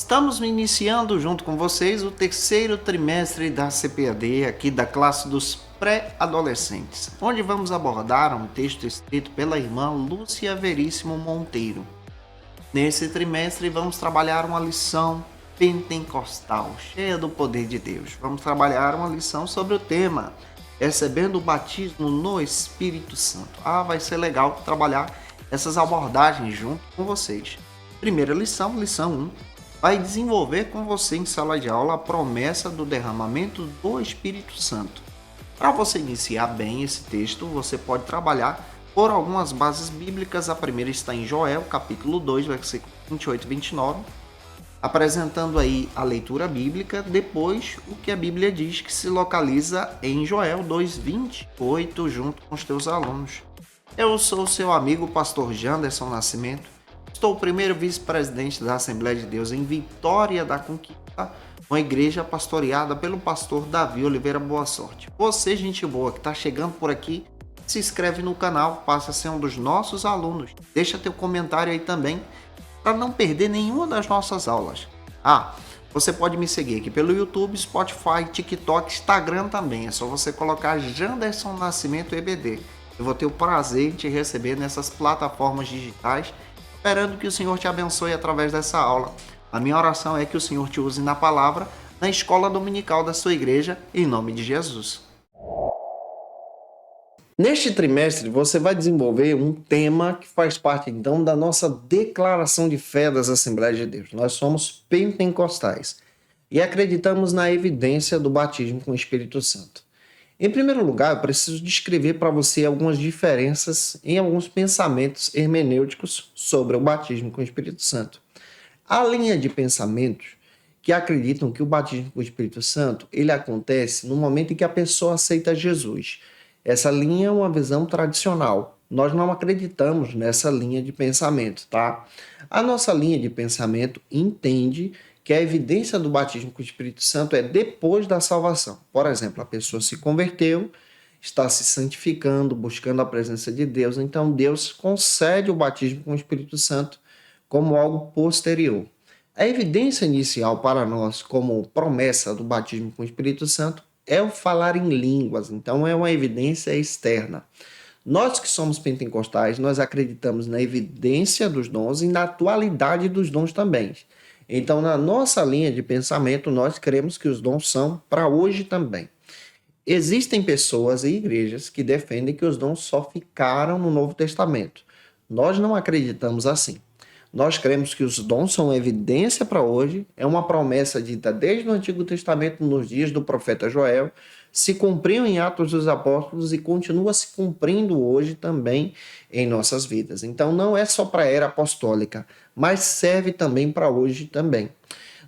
Estamos iniciando junto com vocês o terceiro trimestre da CPAD, aqui da classe dos pré-adolescentes, onde vamos abordar um texto escrito pela irmã Lúcia Veríssimo Monteiro. Nesse trimestre vamos trabalhar uma lição pentecostal, cheia do poder de Deus. Vamos trabalhar uma lição sobre o tema recebendo o batismo no Espírito Santo. Vai ser legal trabalhar essas abordagens junto com vocês. Primeira lição, lição 1, vai desenvolver com você em sala de aula a promessa do derramamento do Espírito Santo. Para você iniciar bem esse texto, você pode trabalhar por algumas bases bíblicas. A primeira está em Joel, capítulo 2, versículo 28 e 29, apresentando aí a leitura bíblica, depois o que a Bíblia diz que se localiza em Joel 2:28, junto com os teus alunos. Eu sou o seu amigo, pastor Janderson Nascimento. Estou o primeiro vice-presidente da Assembleia de Deus em Vitória da Conquista, uma igreja pastoreada pelo pastor Davi Oliveira Boa Sorte. Você, gente boa, que está chegando por aqui, se inscreve no canal, passa a ser um dos nossos alunos. Deixa teu comentário aí também, para não perder nenhuma das nossas aulas. Você pode me seguir aqui pelo YouTube, Spotify, TikTok, Instagram também. É só você colocar Janderson Nascimento EBD. Eu vou ter o prazer de te receber nessas plataformas digitais, esperando que o Senhor te abençoe através dessa aula. A minha oração é que o Senhor te use na palavra, na escola dominical da sua igreja, em nome de Jesus. Neste trimestre, você vai desenvolver um tema que faz parte, então, da nossa declaração de fé das Assembleias de Deus. Nós somos pentecostais e acreditamos na evidência do batismo com o Espírito Santo. Em primeiro lugar, eu preciso descrever para você algumas diferenças em alguns pensamentos hermenêuticos sobre o batismo com o Espírito Santo. Há linha de pensamentos que acreditam que o batismo com o Espírito Santo ele acontece no momento em que a pessoa aceita Jesus. Essa linha é uma visão tradicional. Nós não acreditamos nessa linha de pensamento, tá? A nossa linha de pensamento entende que a evidência do batismo com o Espírito Santo é depois da salvação. Por exemplo, a pessoa se converteu, está se santificando, buscando a presença de Deus, então Deus concede o batismo com o Espírito Santo como algo posterior. A evidência inicial para nós, como promessa do batismo com o Espírito Santo, é o falar em línguas, então é uma evidência externa. Nós que somos pentecostais, nós acreditamos na evidência dos dons e na atualidade dos dons também. Então, na nossa linha de pensamento, nós cremos que os dons são para hoje também. Existem pessoas e igrejas que defendem que os dons só ficaram no Novo Testamento. Nós não acreditamos assim. Nós cremos que os dons são evidência para hoje, é uma promessa dita desde o Antigo Testamento, nos dias do profeta Joel, se cumpriu em Atos dos Apóstolos e continua se cumprindo hoje também em nossas vidas. Então não é só para a era apostólica, mas serve também para hoje também.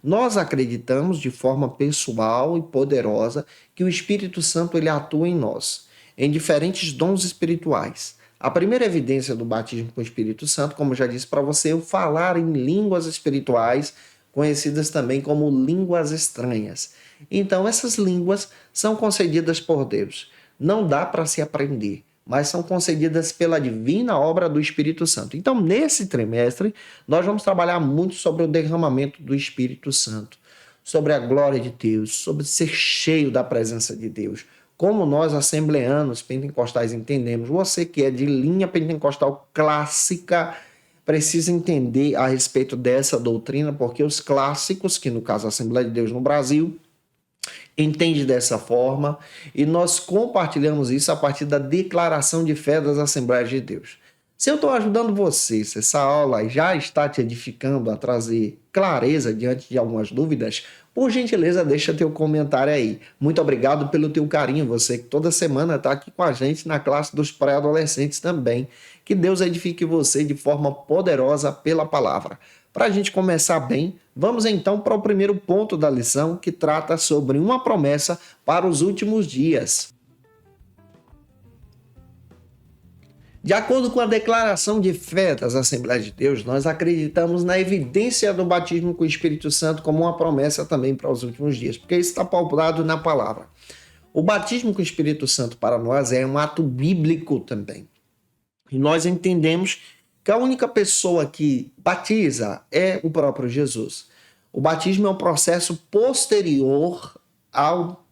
Nós acreditamos de forma pessoal e poderosa que o Espírito Santo ele atua em nós, em diferentes dons espirituais. A primeira evidência do batismo com o Espírito Santo, como já disse para você, é o falar em línguas espirituais, conhecidas também como línguas estranhas. Então, essas línguas são concedidas por Deus. Não dá para se aprender, mas são concedidas pela divina obra do Espírito Santo. Então, nesse trimestre, nós vamos trabalhar muito sobre o derramamento do Espírito Santo, sobre a glória de Deus, sobre ser cheio da presença de Deus. Como nós, assembleanos pentecostais, entendemos, você que é de linha pentecostal clássica, precisa entender a respeito dessa doutrina, porque os clássicos, que no caso a Assembleia de Deus no Brasil, entende dessa forma, e nós compartilhamos isso a partir da declaração de fé das Assembleias de Deus. Se eu estou ajudando você, se essa aula já está te edificando a trazer clareza diante de algumas dúvidas, por gentileza, deixa teu comentário aí. Muito obrigado pelo teu carinho, você que toda semana está aqui com a gente na classe dos pré-adolescentes também. Que Deus edifique você de forma poderosa pela palavra. Para a gente começar bem, vamos então para o primeiro ponto da lição, que trata sobre uma promessa para os últimos dias. De acordo com a declaração de fé das Assembleias de Deus, nós acreditamos na evidência do batismo com o Espírito Santo como uma promessa também para os últimos dias, porque isso está pautado na palavra. O batismo com o Espírito Santo para nós é um ato bíblico também. E nós entendemos que a única pessoa que batiza é o próprio Jesus. O batismo é um processo posterior ao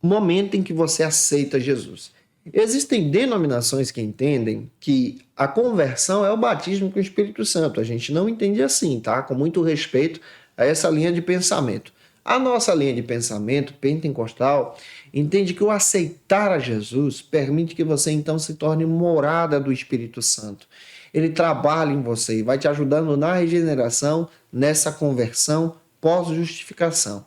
momento em que você aceita Jesus. Existem denominações que entendem que a conversão é o batismo com o Espírito Santo. A gente não entende assim, tá? Com muito respeito a essa linha de pensamento. A nossa linha de pensamento pentecostal entende que o aceitar a Jesus permite que você então se torne morada do Espírito Santo. Ele trabalha em você e vai te ajudando na regeneração, nessa conversão pós-justificação.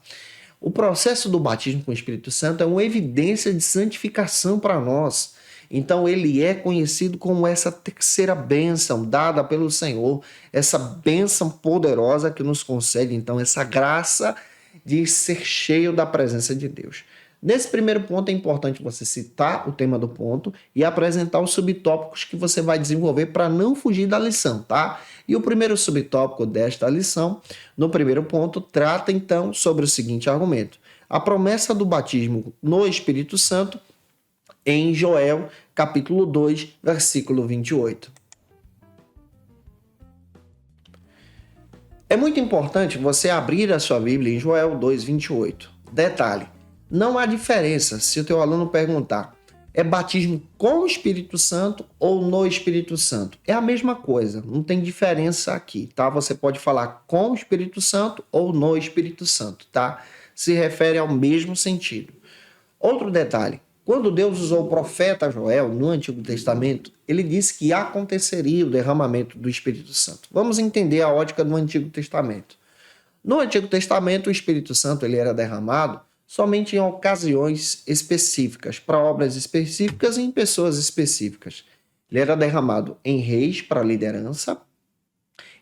O processo do batismo com o Espírito Santo é uma evidência de santificação para nós. Então, ele é conhecido como essa terceira bênção dada pelo Senhor, essa bênção poderosa que nos concede, então, essa graça de ser cheio da presença de Deus. Nesse primeiro ponto, é importante você citar o tema do ponto e apresentar os subtópicos que você vai desenvolver para não fugir da lição, tá? E o primeiro subtópico desta lição, no primeiro ponto, trata então sobre o seguinte argumento: a promessa do batismo no Espírito Santo em Joel, capítulo 2, versículo 28. É muito importante você abrir a sua Bíblia em Joel 2, 28. Detalhe: não há diferença se o teu aluno perguntar, é batismo com o Espírito Santo ou no Espírito Santo? É a mesma coisa, não tem diferença aqui, tá? Você pode falar com o Espírito Santo ou no Espírito Santo, tá? Se refere ao mesmo sentido. Outro detalhe: quando Deus usou o profeta Joel no Antigo Testamento, ele disse que aconteceria o derramamento do Espírito Santo. Vamos entender a ótica do Antigo Testamento. No Antigo Testamento, o Espírito Santo ele era derramado somente em ocasiões específicas, para obras específicas e em pessoas específicas. Ele era derramado em reis para liderança,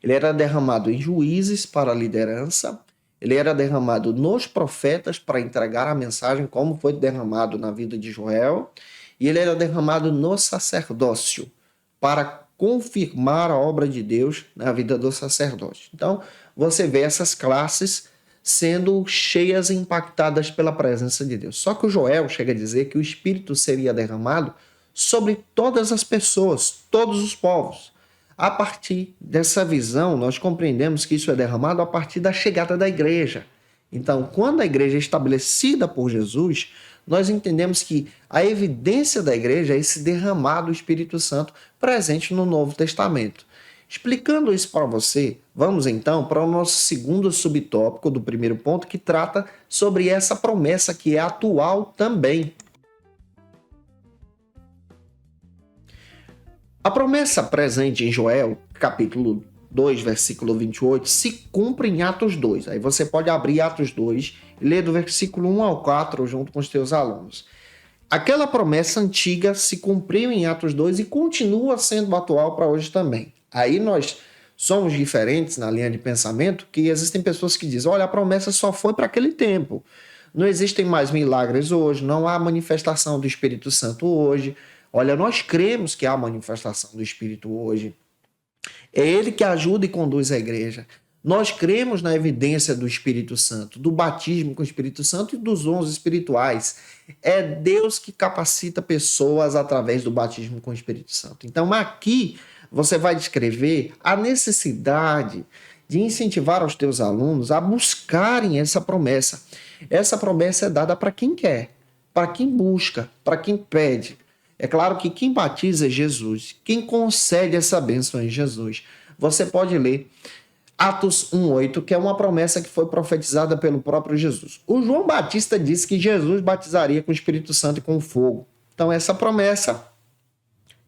ele era derramado em juízes para liderança, ele era derramado nos profetas para entregar a mensagem, como foi derramado na vida de Joel, e ele era derramado no sacerdócio para confirmar a obra de Deus na vida do sacerdote. Então, você vê essas classes sendo cheias e impactadas pela presença de Deus. Só que o Joel chega a dizer que o Espírito seria derramado sobre todas as pessoas, todos os povos. A partir dessa visão, nós compreendemos que isso é derramado a partir da chegada da igreja. Então, quando a igreja é estabelecida por Jesus, nós entendemos que a evidência da igreja é esse derramar do Espírito Santo presente no Novo Testamento. Explicando isso para você, vamos então para o nosso segundo subtópico do primeiro ponto, que trata sobre essa promessa que é atual também. A promessa presente em Joel, capítulo 2, versículo 28, se cumpre em Atos 2. Aí você pode abrir Atos 2 e ler do versículo 1 ao 4 junto com os teus alunos. Aquela promessa antiga se cumpriu em Atos 2 e continua sendo atual para hoje também. Aí nós somos diferentes na linha de pensamento, que existem pessoas que dizem, olha, a promessa só foi para aquele tempo. Não existem mais milagres hoje, não há manifestação do Espírito Santo hoje. Olha, nós cremos que há manifestação do Espírito hoje. É ele que ajuda e conduz a igreja. Nós cremos na evidência do Espírito Santo, do batismo com o Espírito Santo e dos dons espirituais. É Deus que capacita pessoas através do batismo com o Espírito Santo. Então aqui você vai descrever a necessidade de incentivar os teus alunos a buscarem essa promessa. Essa promessa é dada para quem quer, para quem busca, para quem pede. É claro que quem batiza é Jesus, quem concede essa bênção é Jesus. Você pode ler Atos 1,8, que é uma promessa que foi profetizada pelo próprio Jesus. O João Batista disse que Jesus batizaria com o Espírito Santo e com fogo. Então essa promessa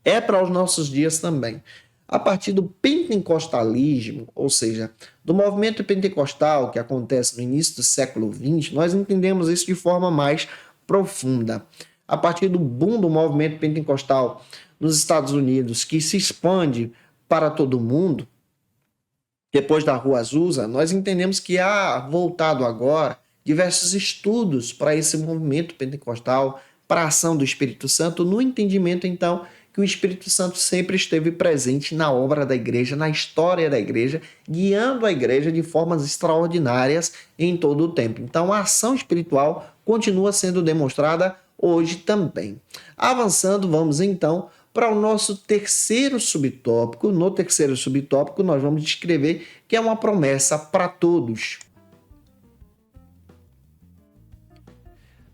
é para os nossos dias também. A partir do pentecostalismo, ou seja, do movimento pentecostal que acontece no início do século XX, nós entendemos isso de forma mais profunda. A partir do boom do movimento pentecostal nos Estados Unidos, que se expande para todo mundo, depois da Rua Azusa, nós entendemos que há voltado agora diversos estudos para esse movimento pentecostal, para a ação do Espírito Santo, no entendimento, então, que o Espírito Santo sempre esteve presente na obra da igreja, na história da igreja, guiando a igreja de formas extraordinárias em todo o tempo. Então, a ação espiritual continua sendo demonstrada hoje também. Avançando, vamos então para o nosso terceiro subtópico. No terceiro subtópico, nós vamos descrever que é uma promessa para todos.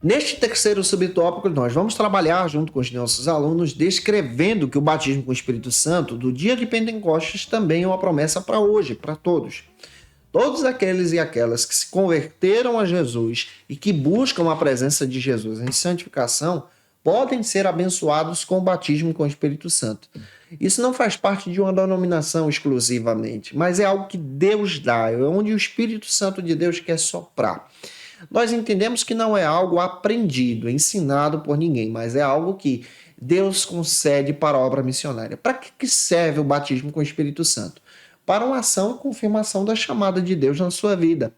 Neste terceiro subtópico, nós vamos trabalhar junto com os nossos alunos descrevendo que o batismo com o Espírito Santo do dia de Pentecostes também é uma promessa para hoje, para todos. Todos aqueles e aquelas que se converteram a Jesus e que buscam a presença de Jesus em santificação podem ser abençoados com o batismo com o Espírito Santo. Isso não faz parte de uma denominação exclusivamente, mas é algo que Deus dá, é onde o Espírito Santo de Deus quer soprar. Nós entendemos que não é algo aprendido, ensinado por ninguém, mas é algo que Deus concede para a obra missionária. Para que serve o batismo com o Espírito Santo? Para uma ação e confirmação da chamada de Deus na sua vida.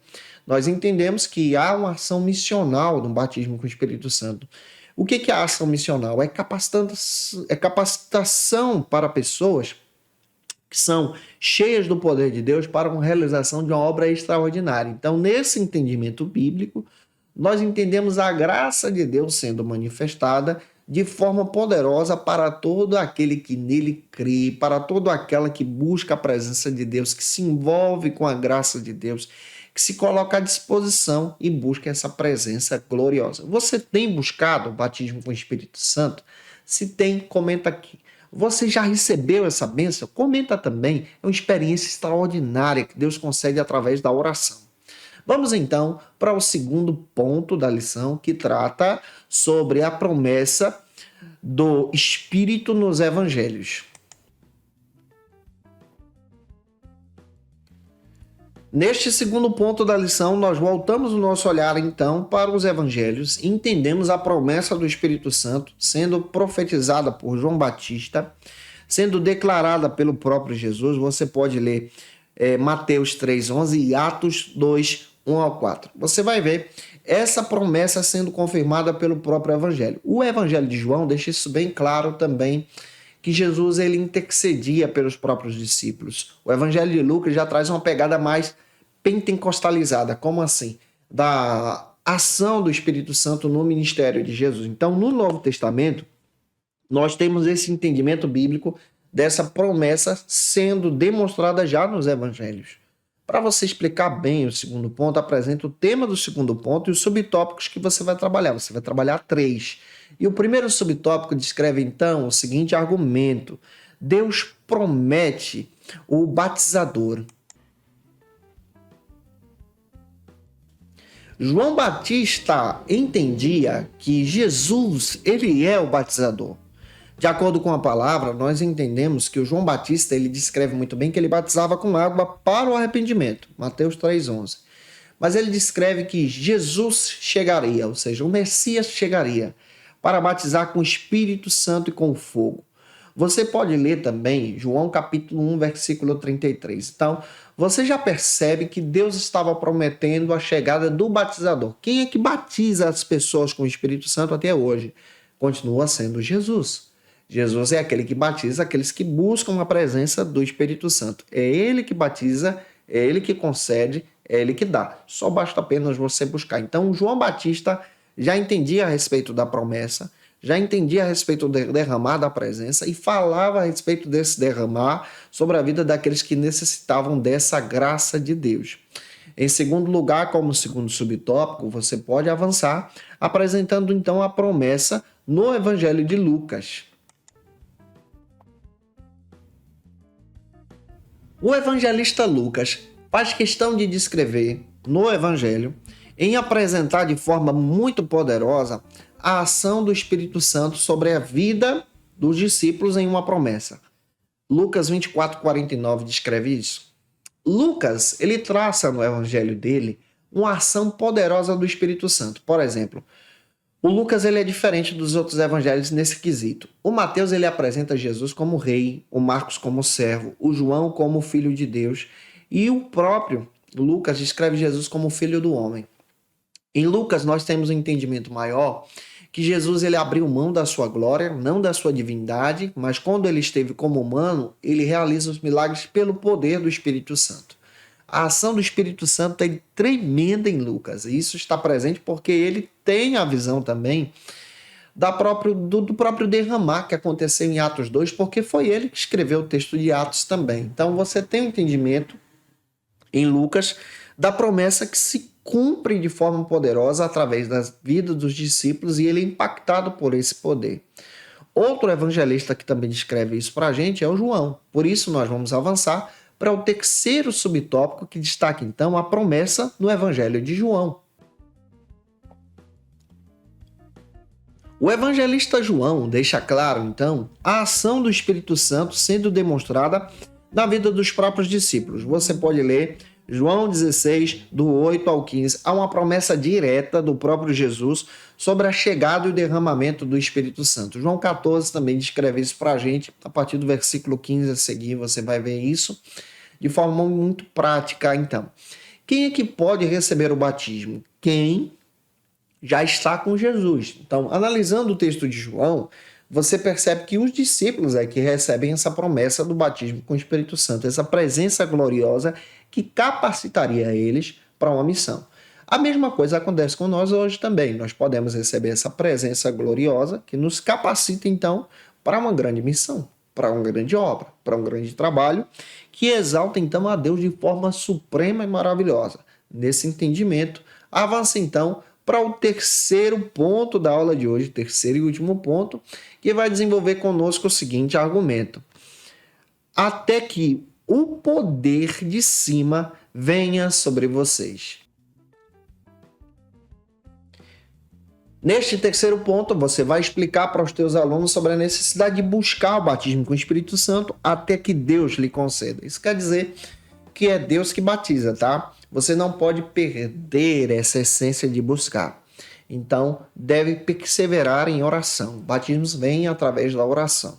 Nós entendemos que há uma ação missional no batismo com o Espírito Santo. O que é a ação missional? É capacitação para pessoas que são cheias do poder de Deus para uma realização de uma obra extraordinária. Então, nesse entendimento bíblico, nós entendemos a graça de Deus sendo manifestada de forma poderosa para todo aquele que nele crê, para todo aquela que busca a presença de Deus, que se envolve com a graça de Deus, que se coloca à disposição e busca essa presença gloriosa. Você tem buscado o batismo com o Espírito Santo? Se tem, comenta aqui. Você já recebeu essa bênção? Comenta também. É uma experiência extraordinária que Deus concede através da oração. Vamos então para o segundo ponto da lição, que trata sobre a promessa do Espírito nos Evangelhos. Neste segundo ponto da lição, nós voltamos o nosso olhar então para os evangelhos e entendemos a promessa do Espírito Santo sendo profetizada por João Batista, sendo declarada pelo próprio Jesus. Você pode ler Mateus 3:11 e Atos 2:1-4. Você vai ver essa promessa sendo confirmada pelo próprio evangelho. O evangelho de João deixa isso bem claro também, que Jesus ele intercedia pelos próprios discípulos. O Evangelho de Lucas já traz uma pegada mais pentecostalizada, como assim? Da ação do Espírito Santo no ministério de Jesus. Então, no Novo Testamento, nós temos esse entendimento bíblico dessa promessa sendo demonstrada já nos Evangelhos. Para você explicar bem o segundo ponto, apresenta o tema do segundo ponto e os subtópicos que você vai trabalhar. Você vai trabalhar 3. E o primeiro subtópico descreve, então, o seguinte argumento. Deus promete o batizador. João Batista entendia que Jesus, ele é o batizador. De acordo com a palavra, nós entendemos que o João Batista, ele descreve muito bem que ele batizava com água para o arrependimento. Mateus 3:11. Mas ele descreve que Jesus chegaria, ou seja, o Messias chegaria para batizar com o Espírito Santo e com fogo. Você pode ler também João capítulo 1, versículo 33. Então, você já percebe que Deus estava prometendo a chegada do batizador. Quem é que batiza as pessoas com o Espírito Santo até hoje? Continua sendo Jesus. Jesus é aquele que batiza aqueles que buscam a presença do Espírito Santo. É ele que batiza, é ele que concede, é ele que dá. Só basta apenas você buscar. Então, João Batista já entendia a respeito da promessa, já entendia a respeito do derramar da presença e falava a respeito desse derramar sobre a vida daqueles que necessitavam dessa graça de Deus. Em segundo lugar, como segundo subtópico, você pode avançar apresentando então a promessa no Evangelho de Lucas. O evangelista Lucas faz questão de descrever no Evangelho, em apresentar de forma muito poderosa a ação do Espírito Santo sobre a vida dos discípulos em uma promessa. Lucas 24:49 descreve isso. Lucas, ele traça no Evangelho dele uma ação poderosa do Espírito Santo. Por exemplo, o Lucas ele é diferente dos outros evangelhos nesse quesito. O Mateus ele apresenta Jesus como rei, o Marcos como servo, o João como filho de Deus e o próprio Lucas descreve Jesus como filho do homem. Em Lucas nós temos um entendimento maior que Jesus ele abriu mão da sua glória, não da sua divindade, mas quando ele esteve como humano, ele realiza os milagres pelo poder do Espírito Santo. A ação do Espírito Santo é tremenda em Lucas. E isso está presente porque ele tem a visão também do próprio derramar que aconteceu em Atos 2, porque foi ele que escreveu o texto de Atos também. Então você tem um entendimento em Lucas, da promessa que se cumpre de forma poderosa através da vida dos discípulos e ele é impactado por esse poder. Outro evangelista que também descreve isso para a gente é o João. Por isso, nós vamos avançar para o terceiro subtópico que destaca, então, a promessa no Evangelho de João. O evangelista João deixa claro, então, a ação do Espírito Santo sendo demonstrada na vida dos próprios discípulos. Você pode ler João 16, do 8 ao 15. Há uma promessa direta do próprio Jesus sobre a chegada e o derramamento do Espírito Santo. João 14 também descreve isso para a gente. A partir do versículo 15 a seguir, você vai ver isso de forma muito prática, então. Quem é que pode receber o batismo? Quem já está com Jesus. Então, analisando o texto de João, você percebe que os discípulos é que recebem essa promessa do batismo com o Espírito Santo, essa presença gloriosa que capacitaria eles para uma missão. A mesma coisa acontece com nós hoje também. Nós podemos receber essa presença gloriosa que nos capacita, então, para uma grande missão, para uma grande obra, para um grande trabalho, que exalta, então, a Deus de forma suprema e maravilhosa. Nesse entendimento, avança, então, para o terceiro ponto da aula de hoje, terceiro e último ponto, que vai desenvolver conosco o seguinte argumento. Até que o poder de cima venha sobre vocês. Neste terceiro ponto, você vai explicar para os teus alunos sobre a necessidade de buscar o batismo com o Espírito Santo até que Deus lhe conceda. Isso quer dizer que é Deus que batiza, tá? Você não pode perder essa essência de buscar. Então, deve perseverar em oração. Batismos vêm através da oração.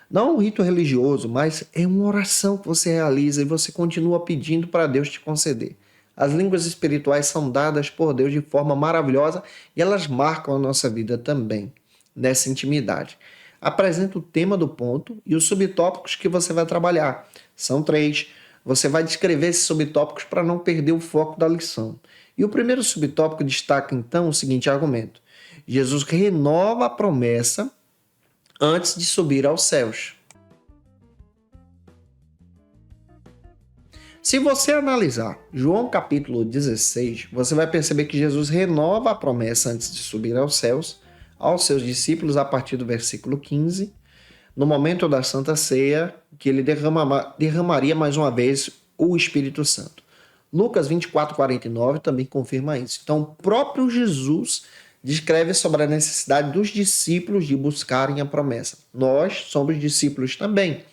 Não um rito religioso, mas é uma oração que você realiza e você continua pedindo para Deus te conceder. As línguas espirituais são dadas por Deus de forma maravilhosa e elas marcam a nossa vida também, nessa intimidade. Apresenta o tema do ponto e os subtópicos que você vai trabalhar. São 3. Você vai descrever esses subtópicos para não perder o foco da lição. E o primeiro subtópico destaca, então, o seguinte argumento. Jesus renova a promessa antes de subir aos céus. Se você analisar João capítulo 16, você vai perceber que Jesus renova a promessa antes de subir aos céus, aos seus discípulos, a partir do versículo 15, no momento da Santa Ceia, que ele derramaria mais uma vez o Espírito Santo. Lucas 24, 49 também confirma isso. Então, o próprio Jesus descreve sobre a necessidade dos discípulos de buscarem a promessa. Nós somos discípulos também.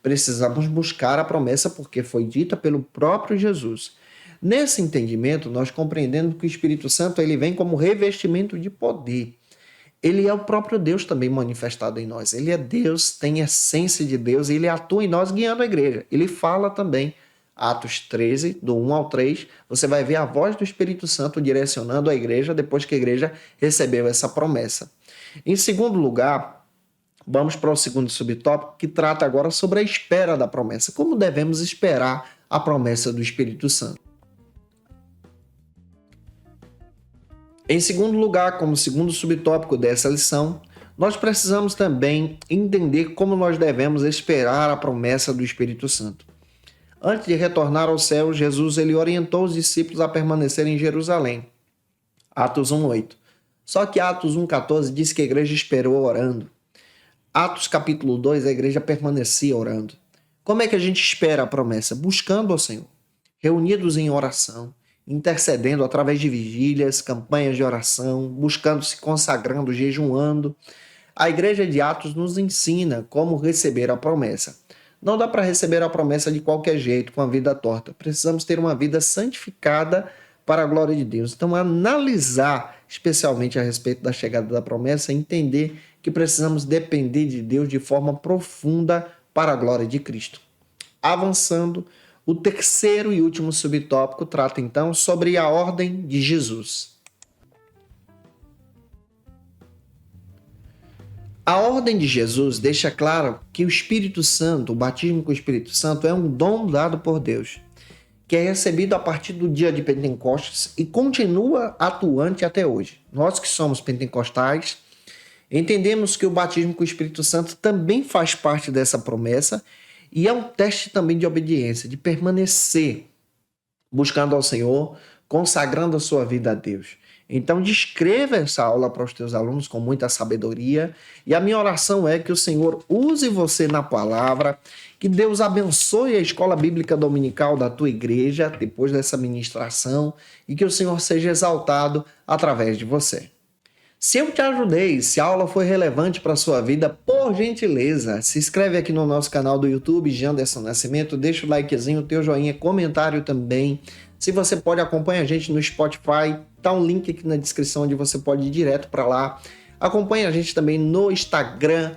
Precisamos buscar a promessa porque foi dita pelo próprio Jesus. Nesse entendimento, nós compreendemos que o Espírito Santo ele vem como revestimento de poder. Ele é o próprio Deus também manifestado em nós. Ele é Deus, tem essência de Deus e ele atua em nós guiando a igreja. Ele fala também, Atos 13, do 1 ao 3, você vai ver a voz do Espírito Santo direcionando a igreja depois que a igreja recebeu essa promessa. Em segundo lugar, vamos para o segundo subtópico, que trata agora sobre a espera da promessa. Como devemos esperar a promessa do Espírito Santo? Em segundo lugar, como segundo subtópico dessa lição, nós precisamos também entender como nós devemos esperar a promessa do Espírito Santo. Antes de retornar ao céu, Jesus ele orientou os discípulos a permanecerem em Jerusalém. Atos 1:8. Só que Atos 1:14 diz que a igreja esperou orando. Atos capítulo 2, a igreja permanecia orando. Como é que a gente espera a promessa? Buscando ao Senhor, reunidos em oração, intercedendo através de vigílias, campanhas de oração, buscando se consagrando, jejuando. A igreja de Atos nos ensina como receber a promessa. Não dá para receber a promessa de qualquer jeito, com a vida torta. Precisamos ter uma vida santificada para a glória de Deus. Então, analisar especialmente a respeito da chegada da promessa, entender que precisamos depender de Deus de forma profunda para a glória de Cristo. Avançando, o terceiro e último subtópico trata então sobre a ordem de Jesus. A ordem de Jesus deixa claro que o Espírito Santo, o batismo com o Espírito Santo, é um dom dado por Deus, que é recebido a partir do dia de Pentecostes e continua atuante até hoje. Nós que somos pentecostais, entendemos que o batismo com o Espírito Santo também faz parte dessa promessa e é um teste também de obediência, de permanecer buscando ao Senhor, consagrando a sua vida a Deus. Então, descreva essa aula para os teus alunos com muita sabedoria. E a minha oração é que o Senhor use você na palavra, que Deus abençoe a escola bíblica dominical da tua igreja depois dessa ministração e que o Senhor seja exaltado através de você. Se eu te ajudei, se a aula foi relevante para a sua vida, por gentileza, se inscreve aqui no nosso canal do YouTube, Janderson Nascimento, deixa o likezinho, o teu joinha, comentário também. Se você pode, acompanha a gente no Spotify, tá um link aqui na descrição onde você pode ir direto para lá. Acompanha a gente também no Instagram,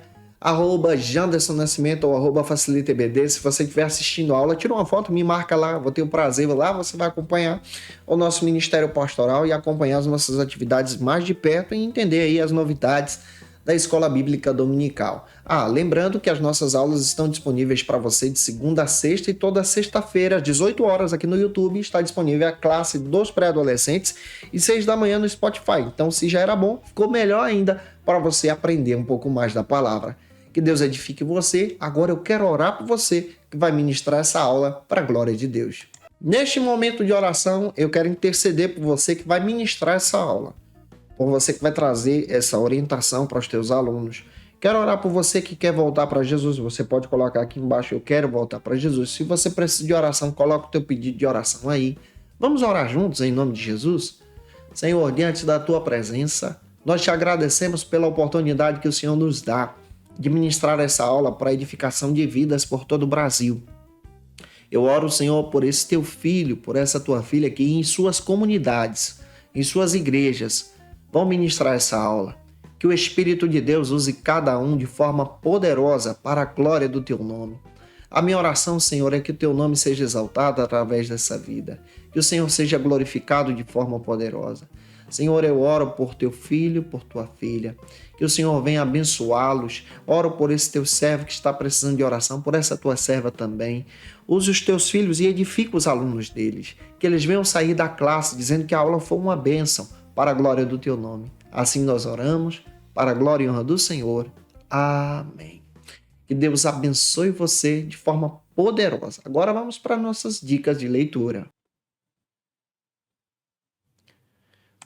@Janderson Nascimento ou @FacilitaEBD. Se você estiver assistindo a aula, tira uma foto, me marca lá, vou ter o prazer lá, você vai acompanhar o nosso Ministério Pastoral e acompanhar as nossas atividades mais de perto e entender aí as novidades da Escola Bíblica Dominical. Lembrando que as nossas aulas estão disponíveis para você de segunda a sexta e toda sexta-feira, às 18 horas aqui no YouTube, está disponível a classe dos pré-adolescentes e 6 da manhã no Spotify. Então, se já era bom, ficou melhor ainda para você aprender um pouco mais da palavra. Que Deus edifique você. Agora eu quero orar por você que vai ministrar essa aula para a glória de Deus. Neste momento de oração, eu quero interceder por você que vai ministrar essa aula, por você que vai trazer essa orientação para os teus alunos. Quero orar por você que quer voltar para Jesus. Você pode colocar aqui embaixo, eu quero voltar para Jesus. Se você precisa de oração, coloca o teu pedido de oração aí. Vamos orar juntos em nome de Jesus? Senhor, diante da tua presença, nós te agradecemos pela oportunidade que o Senhor nos dá de ministrar essa aula para a edificação de vidas por todo o Brasil. Eu oro, Senhor, por esse teu filho, por essa tua filha que em suas comunidades, em suas igrejas, vão ministrar essa aula. Que o Espírito de Deus use cada um de forma poderosa para a glória do teu nome. A minha oração, Senhor, é que o teu nome seja exaltado através dessa vida. Que o Senhor seja glorificado de forma poderosa. Senhor, eu oro por teu filho, por tua filha. Que o Senhor venha abençoá-los. Oro por esse teu servo que está precisando de oração, por essa tua serva também. Use os teus filhos e edifica os alunos deles. Que eles venham sair da classe dizendo que a aula foi uma bênção para a glória do teu nome. Assim nós oramos, para a glória e honra do Senhor. Amém. Que Deus abençoe você de forma poderosa. Agora vamos para nossas dicas de leitura.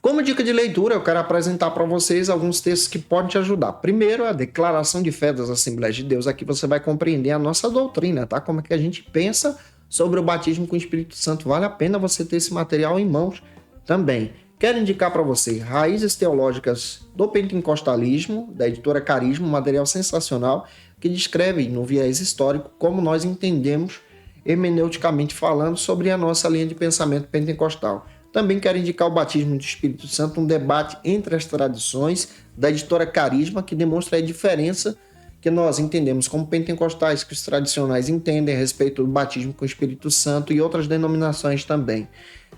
Como dica de leitura, eu quero apresentar para vocês alguns textos que podem te ajudar. Primeiro, a Declaração de Fé das Assembleias de Deus. Aqui você vai compreender a nossa doutrina, tá? Como é que a gente pensa sobre o batismo com o Espírito Santo. Vale a pena você ter esse material em mãos também. Quero indicar para você Raízes Teológicas do Pentecostalismo, da editora Carisma, um material sensacional que descreve, no viés histórico, como nós entendemos, hermeneuticamente falando, sobre a nossa linha de pensamento pentecostal. Também quero indicar o Batismo do Espírito Santo, um debate entre as tradições, da editora Carisma, que demonstra a diferença que nós entendemos como pentecostais, que os tradicionais entendem a respeito do batismo com o Espírito Santo e outras denominações também.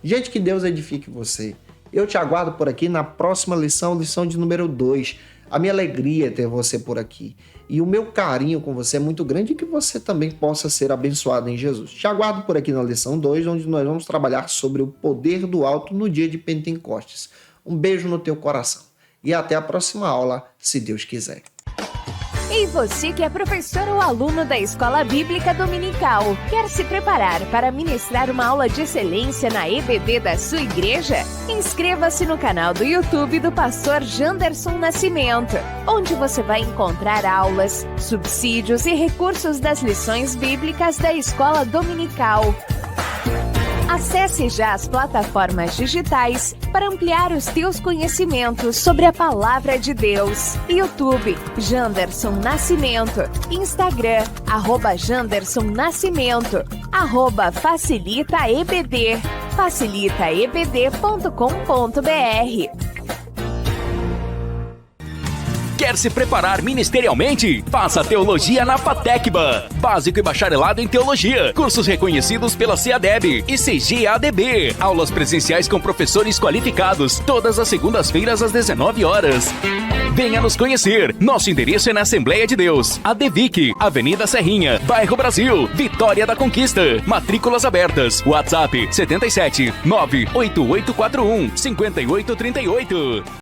Gente, que Deus edifique você. Eu te aguardo por aqui na próxima lição de número 2. A minha alegria é ter você por aqui. E o meu carinho com você é muito grande e que você também possa ser abençoado em Jesus. Te aguardo por aqui na lição 2, onde nós vamos trabalhar sobre o poder do alto no dia de Pentecostes. Um beijo no teu coração. E até a próxima aula, se Deus quiser. E você que é professor ou aluno da Escola Bíblica Dominical, quer se preparar para ministrar uma aula de excelência na EBD da sua igreja? Inscreva-se no canal do YouTube do pastor Janderson Nascimento, onde você vai encontrar aulas, subsídios e recursos das lições bíblicas da Escola Dominical. Acesse já as plataformas digitais para ampliar os teus conhecimentos sobre a Palavra de Deus. YouTube, Janderson Nascimento. Instagram, @Janderson Nascimento. @FacilitaEBD. facilitaebd.com.br. Quer se preparar ministerialmente? Faça Teologia na FATECBA. Básico e bacharelado em Teologia. Cursos reconhecidos pela CEADEB e CGADB. Aulas presenciais com professores qualificados. Todas as segundas-feiras às 19 horas. Venha nos conhecer. Nosso endereço é na Assembleia de Deus. ADVIC, Avenida Serrinha, Bairro Brasil, Vitória da Conquista. Matrículas abertas. WhatsApp 77 98841 5838.